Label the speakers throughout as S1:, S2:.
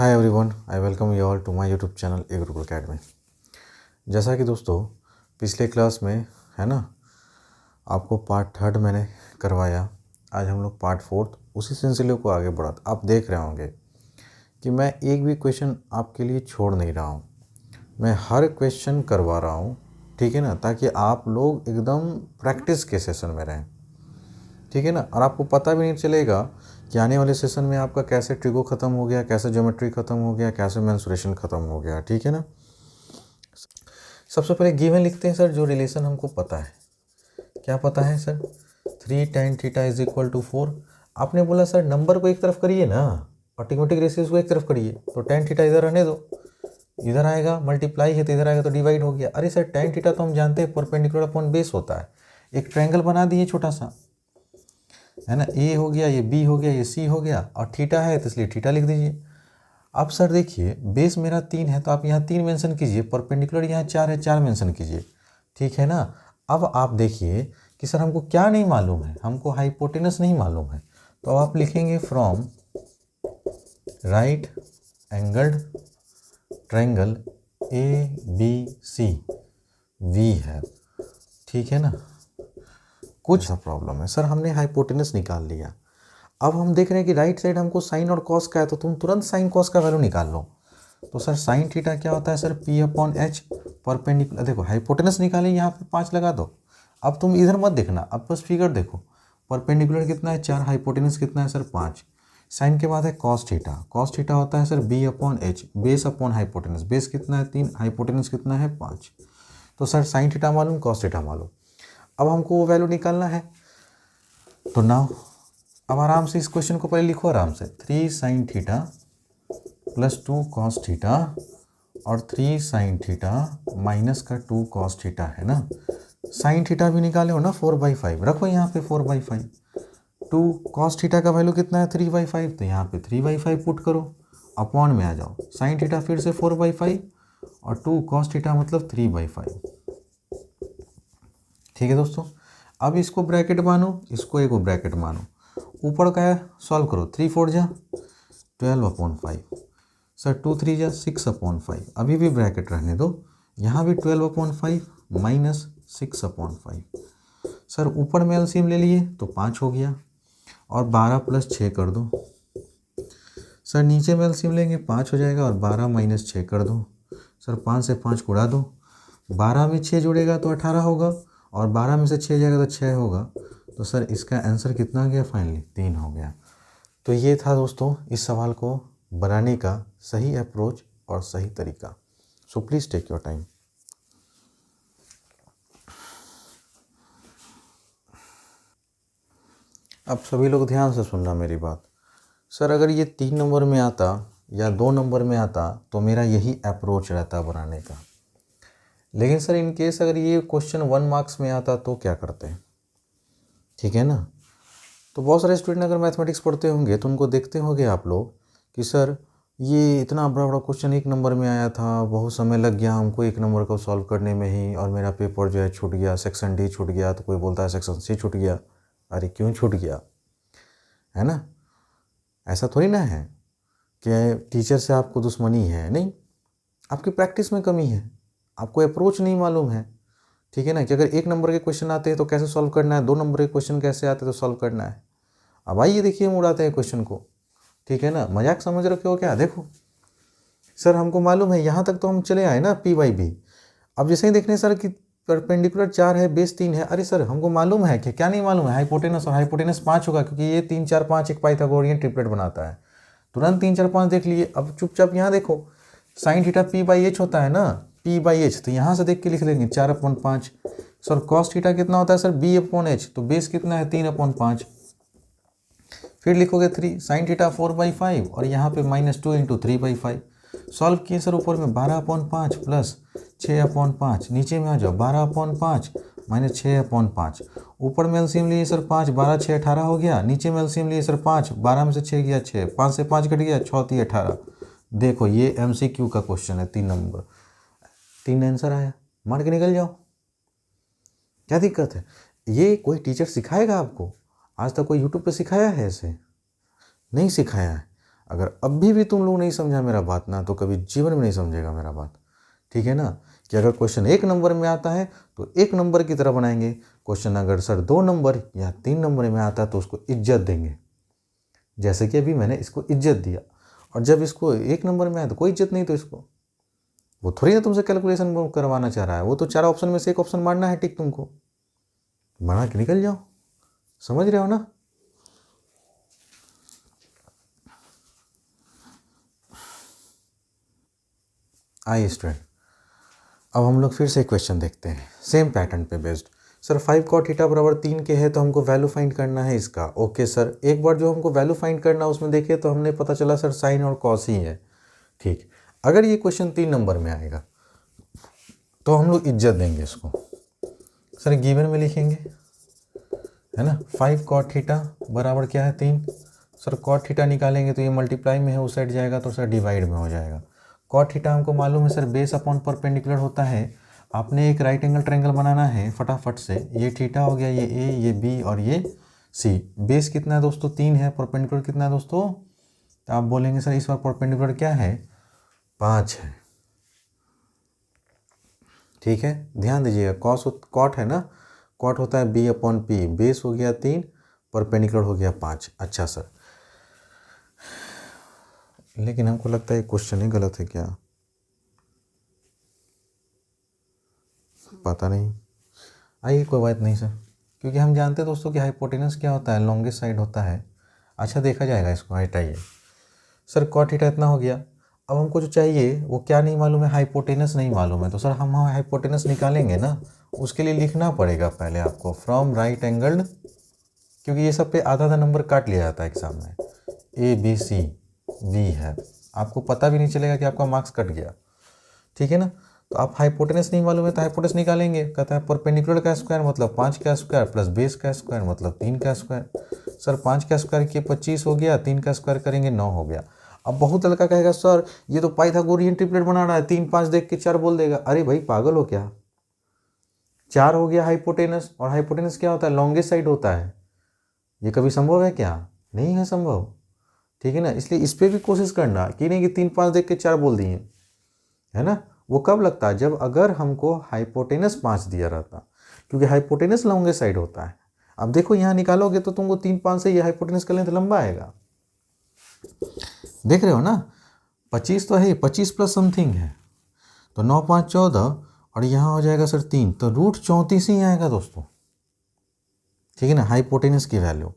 S1: Hi everyone, I welcome you all to my YouTube channel A Gurukul Academy. जैसा कि दोस्तों पिछले क्लास में है ना, आपको पार्ट 3 मैंने करवाया। आज हम लोग पार्ट 4 उसी सिलसिले को आगे बढ़ा। आप देख रहे होंगे कि मैं एक भी क्वेश्चन आपके लिए छोड़ नहीं रहा हूँ, मैं हर क्वेश्चन करवा रहा हूँ, ठीक है ना, ताकि आप लोग एकदम प्रैक्टिस के सेशन में रहें, ठीक है ना। और आपको पता भी नहीं चलेगा कि आने वाले सेशन में आपका कैसे ट्रिगो ख़त्म हो गया, कैसे ज्योमेट्री ख़त्म हो गया, कैसे मेंसुरेशन ख़त्म हो गया, ठीक है ना। सबसे पहले गिवन लिखते हैं सर, जो रिलेशन हमको पता है। क्या पता है sir? 3 tan theta is equal to 4। आपने बोला सर नंबर को एक तरफ करिए ना, ऑटोमेटिक रेशियोज को एक तरफ करिए, तो tan थीटा इधर रहने दो, इधर आएगा मल्टीप्लाई है तो इधर आएगा तो डिवाइड हो गया। अरे सर tan थीटा तो हम जानते हैं परपेंडिकुलर अपॉन बेस होता है। एक ट्रायंगल बना दिए छोटा सा, है ना, ए हो गया, ये बी हो गया, ये सी हो गया, और थीटा है तो इसलिए थीटा लिख दीजिए। अब सर देखिए बेस मेरा 3 है तो आप यहाँ 3 मेंशन कीजिए, परपेंडिकुलर यहाँ 4 है, 4 मेंशन कीजिए, ठीक है ना। अब आप देखिए कि सर हमको क्या नहीं मालूम है, हमको हाइपोटेनस नहीं मालूम है, तो अब आप लिखेंगे from right angled triangle A B C वी है, ठीक है ना। कुछ सा प्रॉब्लम है सर, हमने हाइपोटेनस निकाल लिया, अब हम देख रहे हैं कि राइट साइड हमको साइन और कॉस का है, तो तुम तुरंत साइन कॉस का वैल्यू निकाल लो। तो सर साइन थीटा क्या होता है sir? P upon H perpendicular. देखो हाइपोटेनस निकाले, यहाँ पे 5 लगा दो। अब तुम इधर मत देखना, अब बस फिगर देखो, परपेंडिकुलर कितना है 4, हाइपोटेनस कितना है सर 5। साइन के बाद है कॉस थीटा, कॉस थीटा होता है sir B upon H, base upon hypotenuse, base कितना है 3, हाइपोटेनस कितना है 5। तो सर साइन थीटा मालूम, कॉस थीटा मालूम, अब हमको वो वैल्यू निकालना है। तो नाउ अब आराम से इस क्वेश्चन को पहले लिखो आराम से, 3 sine theta plus 2 cos theta और 3 साइन थीटा माइनस का 2 कॉस थीटा, है ना। साइन थीटा भी निकाले हो ना 4/5, रखो यहाँ पे 4/5। 2 कॉस थीटा का वैल्यू कितना है 3/5, तो यहाँ पे 3/5 पुट करो, अपॉन में आ जाओ, साइन थीटा फिर से 4/5 और 2 कॉस थीटा मतलब 3/5, ठीक है दोस्तों। अब इसको ब्रैकेट मानो, इसको एक ब्रैकेट मानो, ऊपर का है सॉल्व करो, 3 4 जा 12/5, सर 2 3 जा 6/5, अभी भी ब्रैकेट रहने दो, यहाँ भी 12/5 माइनस 6/5। सर ऊपर में एलसीएम ले लिए तो 5 हो गया, और 12 प्लस 6 कर दो। सर नीचे में एलसीएम लेंगे 5 हो जाएगा, और 12 माइनस 6 कर दो। सर 5 से 5 उड़ा दो, 12 में 6 जुड़ेगा तो 18 होगा, और 12 में से 6 जाएगा तो 6 होगा। तो सर इसका आंसर कितना गया फाइनली? 3 हो गया। तो ये था दोस्तों इस सवाल को बनाने का सही अप्रोच और सही तरीका। So please take your time. अब सभी लोग ध्यान से सुनना मेरी बात। सर अगर ये 3 नंबर में आता या 2 नंबर में आता तो मेरा यही अप्रोच रहता बनाने का, लेकिन सर इन केस अगर ये क्वेश्चन 1 मार्क्स में आता तो क्या करते हैं, ठीक है ना। तो बहुत सारे स्टूडेंट अगर मैथमेटिक्स पढ़ते होंगे तो उनको देखते होंगे आप लोग कि सर ये इतना बड़ा बड़ा क्वेश्चन 1 नंबर में आया था, बहुत समय लग गया हमको 1 नंबर को सॉल्व करने में ही, और मेरा पेपर जो है छूट गया, सेक्शन डी छूट गया, तो कोई बोलता है सेक्शन सी छूट गया। अरे क्यों छूट गया, है ना। ऐसा थोड़ी ना है कि टीचर से आपको दुश्मनी है, नहीं, आपकी प्रैक्टिस में कमी है, आपको अप्रोच नहीं मालूम है, ठीक है ना, कि अगर 1 नंबर के क्वेश्चन आते हैं तो कैसे सॉल्व करना है, 2 नंबर के क्वेश्चन कैसे आते हैं तो सॉल्व करना है। अब आइए देखिए हम उड़ाते हैं क्वेश्चन को, ठीक है ना, मजाक समझ रखे हो क्या। देखो सर हमको मालूम है यहाँ तक तो हम चले आए ना P/B। अब जैसे ही देखने सर कि परपेंडिकुलर 4 है, बेस 3 है, अरे सर हमको मालूम है कि क्या नहीं मालूम है, हाइपोटेनस, और हाइपोटेनस 5 होगा क्योंकि ये 3 4 5 एक पाइथागोरियन ट्रिपलेट बनाता है। तुरंत 3 4 5 देख लिए। अब चुपचाप यहाँ देखो साइन थीटा P/H होता है ना, P/H, तो यहाँ से देख के लिख लेंगे 4/5। सर कॉस थीटा कितना होता है सर B/H, तो बेस कितना है 3/5। फिर लिखोगे 3 साइन थीटा 4/5, और यहाँ पे -2 इंटू 3/5। सॉल्व किए सर, ऊपर में 12/5 प्लस 6/5, नीचे में आ जाओ 12/5 माइनस 6/5। ऊपर में एलसीएम लिए सर 5, 12 6 18 हो गया, नीचे में एलसीएम लिए सर 5, 12 में से 6 गया 6, 5 से 5 कट गया, 6 3 18। देखो ये MCQ का क्वेश्चन है, 3 नंबर, 3 आंसर आया, मार के निकल जाओ, क्या दिक्कत है। ये कोई टीचर सिखाएगा आपको? आज तक कोई यूट्यूब पे सिखाया है ऐसे? नहीं सिखाया है। अगर अभी भी तुम लोग नहीं समझा मेरा बात ना, तो कभी जीवन में नहीं समझेगा मेरा बात, ठीक है ना। कि अगर क्वेश्चन 1 नंबर में आता है तो 1 नंबर की तरह बनाएंगे, क्वेश्चन अगर सर 2 नंबर या 3 नंबर में आता है तो उसको इज्जत देंगे, जैसे कि अभी मैंने इसको इज्जत दिया। और जब इसको 1 नंबर में आया तो कोई इज्जत नहीं, तो इसको वो थोड़ी ना तुमसे कैलकुलेशन करवाना चाह रहा है, वो तो 4 ऑप्शन में से एक ऑप्शन मारना है टिक, तुमको बना के निकल जाओ, समझ रहे हो ना। आइए स्टूडेंट, अब हम लोग फिर से क्वेश्चन देखते हैं सेम पैटर्न पे बेस्ड। सर 5 cot थीटा बराबर 3 के है तो हमको वैल्यू फाइंड करना है इसका। ओके सर, एक बार जो हमको वैल्यू फाइंड करना उसमें देखे तो हमने पता चला सर साइन और कॉस ही है, ठीक। अगर ये क्वेश्चन 3 नंबर में आएगा तो हम लोग इज्जत देंगे इसको। सर गिवन में लिखेंगे, है ना, 5 cot थीटा बराबर क्या है 3। सर cot थीटा निकालेंगे तो ये मल्टीप्लाई में है, उस साइड जाएगा तो सर डिवाइड में हो जाएगा। cot थीटा हमको मालूम है सर बेस अपॉन परपेंडिकुलर होता है। आपने एक राइट एंगल ट्रायंगल बनाना है फटाफट से। ये थीटा हो गया, ये ए, ये बी और ये सी। बेस कितना है दोस्तों 3 है, परपेंडिकुलर कितना है दोस्तों, तो आप बोलेंगे सर इस बार परपेंडिकुलर क्या है 5 है, ठीक है। ध्यान दीजिएगा कॉट है ना, कॉट होता है बी अपॉन पी, बेस हो गया 3, परपेंडिकुलर हो गया 5। अच्छा सर, लेकिन हमको लगता है क्वेश्चन ही गलत है क्या, पता नहीं। आइए कोई बात नहीं सर, क्योंकि हम जानते हैं दोस्तों कि हाइपोटेनस क्या होता है, लॉन्गेस्ट साइड होता है। अच्छा देखा जाएगा इसको, हटाइए। सर कॉट थीटा इतना हो गया। अब हमको जो चाहिए वो क्या नहीं मालूम है, हाइपोटेनस नहीं मालूम है। तो सर हम हाइपोटेनस निकालेंगे ना, उसके लिए लिखना पड़ेगा पहले आपको फ्रॉम राइट एंगल्ड, क्योंकि ये सब पे आधा आधा नंबर काट लिया जाता है एग्जाम में। ए बी सी वी है, आपको पता भी नहीं चलेगा कि आपका मार्क्स कट गया, ठीक है ना। तो आप हाइपोटेनस नहीं मालूम है तो हाइपोटेनस निकालेंगे। कहता है परपेंडिकुलर का स्क्वायर मतलब 5 का स्क्वायर प्लस बेस का स्क्वायर मतलब 3 का स्क्वायर। सर 5 का स्क्वायर किए 25 हो गया, 3 का स्क्वायर करेंगे 9 हो गया। अब बहुत लड़का कहेगा सर ये तो पाइथागोरियन ट्रिपलेट बना रहा है, 3 5 देख के 4 बोल देगा। अरे भाई पागल हो क्या, 4 हो गया हाइपोटेनस, और हाइपोटेनस क्या होता है, लॉन्गेस्ट साइड होता है। ये कभी संभव है क्या, नहीं है संभव, ठीक है ना। इसलिए इस पर भी कोशिश करना कि नहीं कि 3 5 देख के 4 बोल दिए, है ना। वो कब लगता है, जब अगर हमको हाइपोटेनस 5 दिया रहता, क्योंकि हाइपोटेनस लॉन्गेस्ट साइड होता है। अब देखो यहाँ निकालोगे तो तुमको 3 5 से ये हाइपोटेनस का लेंथ लंबा आएगा, देख रहे हो ना। 25 तो है, 25 प्लस समथिंग है, तो 9 5 14, और यहाँ हो जाएगा सर 3, तो रूट 34 ही आएगा दोस्तों, ठीक है ना, हाइपोटेनस की वैल्यू।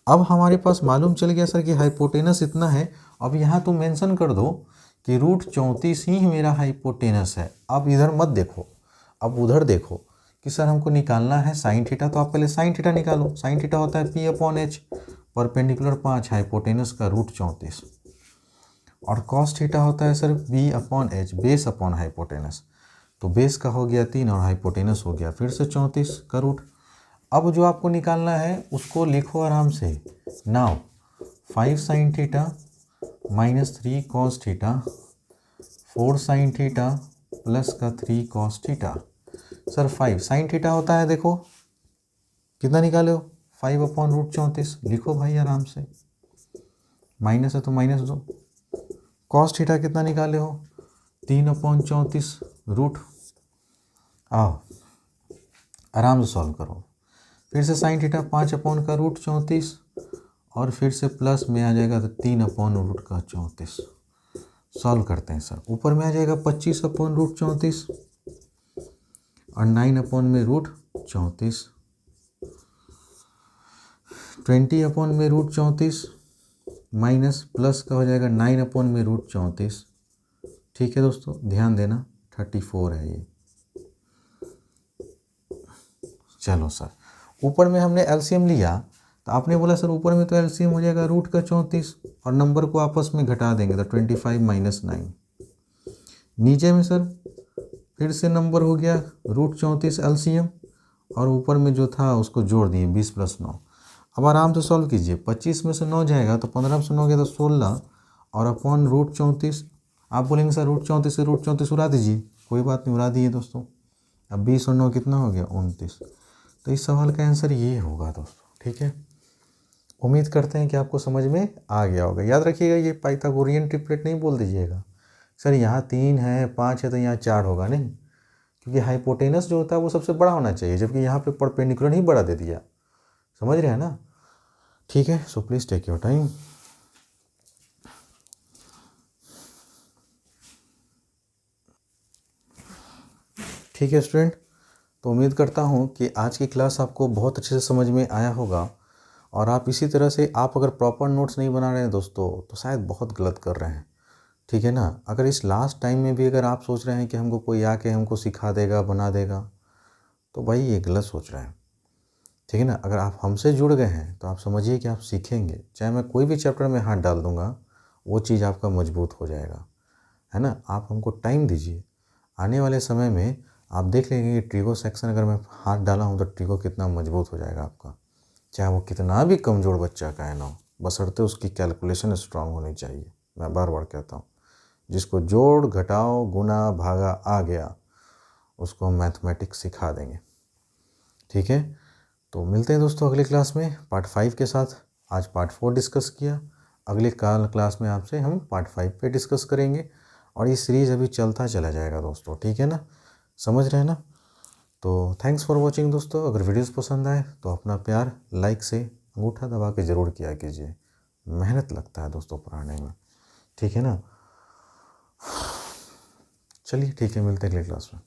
S1: अब हमारे पास मालूम चल गया सर कि हाइपोटेनस इतना है। अब यहाँ तुम मेंशन कर दो कि रूट 34 ही मेरा हाइपोटेनस है। अब इधर मत देखो, अब उधर देखो कि सर हमको निकालना है साइन थीटा, तो आप पहले साइन थीटा निकालो। साइन थीटा होता है P upon H, perpendicular 5, hypotenuse का रूट 34, और कॉस थीटा होता है sir B upon H, base upon hypotenuse. तो बेस का हो गया 3 और हाइपोटेनस हो गया फिर से 34 का रूट। अब जो आपको निकालना है उसको लिखो आराम से। Now 5 sine theta minus 3 cos theta 4 sine theta plus का 3 cos theta. Sir 5 sign theta होता है, देखो कितना निकाले हो 5 अपॉन रूट 34, लिखो भाई आराम से, माइनस है तो माइनस दो। कॉस थीटा कितना निकाले हो 3 अपॉन 34 रूट। आओ आराम से सॉल्व करो। फिर से साइन थीटा 5 अपॉन का रूट 34, और फिर से प्लस में आ जाएगा तो 3 अपॉन रूट का 34। सॉल्व करते हैं सर, ऊपर में आ जाएगा 25 अपॉन रूट 34 और 9 अपॉन में रूट 34, 20 अपॉन में रूट 34 माइनस प्लस का हो जाएगा 9 अपॉन में रूट 34, ठीक है दोस्तों ध्यान देना 34 है ये। चलो सर, ऊपर में हमने एलसीएम लिया तो आपने बोला सर ऊपर में तो एलसीएम हो जाएगा रूट का 34 और नंबर को आपस में घटा देंगे तो 25 माइनस 9। नीचे में सर फिर से नंबर हो गया रूट 34 एलसीएम, और ऊपर में जो था उसको जोड़ दिए 20 प्लस 9। अब आराम से सॉल्व कीजिए, 25 में से 9 जाएगा तो 15 में से 9 गया तो 16, और अपॉन रूट 34। आप बोलेंगे सर रूट 34 से रूट 34 उड़ा दीजिए, कोई बात नहीं उड़ा दिए दोस्तों। अब 20 और 9 कितना हो गया 29। तो इस सवाल का आंसर ये होगा दोस्तों, ठीक है। उम्मीद करते हैं कि आपको समझ में आ गया होगा। याद रखिएगा ये पाइथागोरियन ट्रिपलेट नहीं बोल दीजिएगा सर यहाँ 3 है 5 है तो यहाँ 4 होगा, नहीं, क्योंकि हाइपोटेनस जो होता है वो सबसे बड़ा होना चाहिए, जबकि यहाँ पे परपेंडिकुलर ही बड़ा दे दिया। समझ रहे हैं ना? ठीक है, so please take your time. ठीक है स्टूडेंट, तो उम्मीद करता हूँ कि आज की क्लास आपको बहुत अच्छे से समझ में आया होगा, और आप इसी तरह से आप अगर प्रॉपर नोट्स नहीं बना रहे हैं दोस्तों तो शायद बहुत गलत कर रहे हैं। ठीक है ना? अगर इस लास्ट टाइम में भी अगर आप सोच रहे हैं कि हमको कोई आके हमको सिखा देगा बना देगा, तो भाई ये गलत सोच रहे हैं। ठीक है ना? अगर आप हमसे जुड़ गए हैं तो आप समझिए कि आप सीखेंगे, चाहे मैं कोई भी चैप्टर में हाथ डाल दूंगा वो चीज़ आपका मजबूत हो जाएगा, है ना? आप हमको टाइम दीजिए, आने वाले समय में आप देख लेंगे कि ट्रिगो सेक्शन अगर मैं हाथ डाला हूँ तो ट्रिगो कितना मजबूत हो जाएगा आपका, चाहे वो कितना भी कमज़ोर बच्चा का है ना हो, बशर्ते उसकी कैलकुलेशन स्ट्रांग होनी चाहिए। मैं बार बार कहता हूँ, जिसको जोड़ घटाओ गुना भागा आ गया उसको हम मैथमेटिक्स सिखा देंगे। ठीक है, तो मिलते हैं दोस्तों अगले क्लास में पार्ट 5 के साथ। आज पार्ट 4 डिस्कस किया, अगले क्लास में आपसे हम पार्ट 5 पे डिस्कस करेंगे, और ये सीरीज़ अभी चलता चला जाएगा दोस्तों। ठीक है ना? समझ रहे हैं ना? तो थैंक्स फॉर वॉचिंग दोस्तों। अगर वीडियोस पसंद आए तो अपना प्यार लाइक से अंगूठा दबा के ज़रूर किया कीजिए, मेहनत लगता है दोस्तों पढ़ाने में। ठीक है ना? चलिए ठीक है, मिलते हैं अगले क्लास में।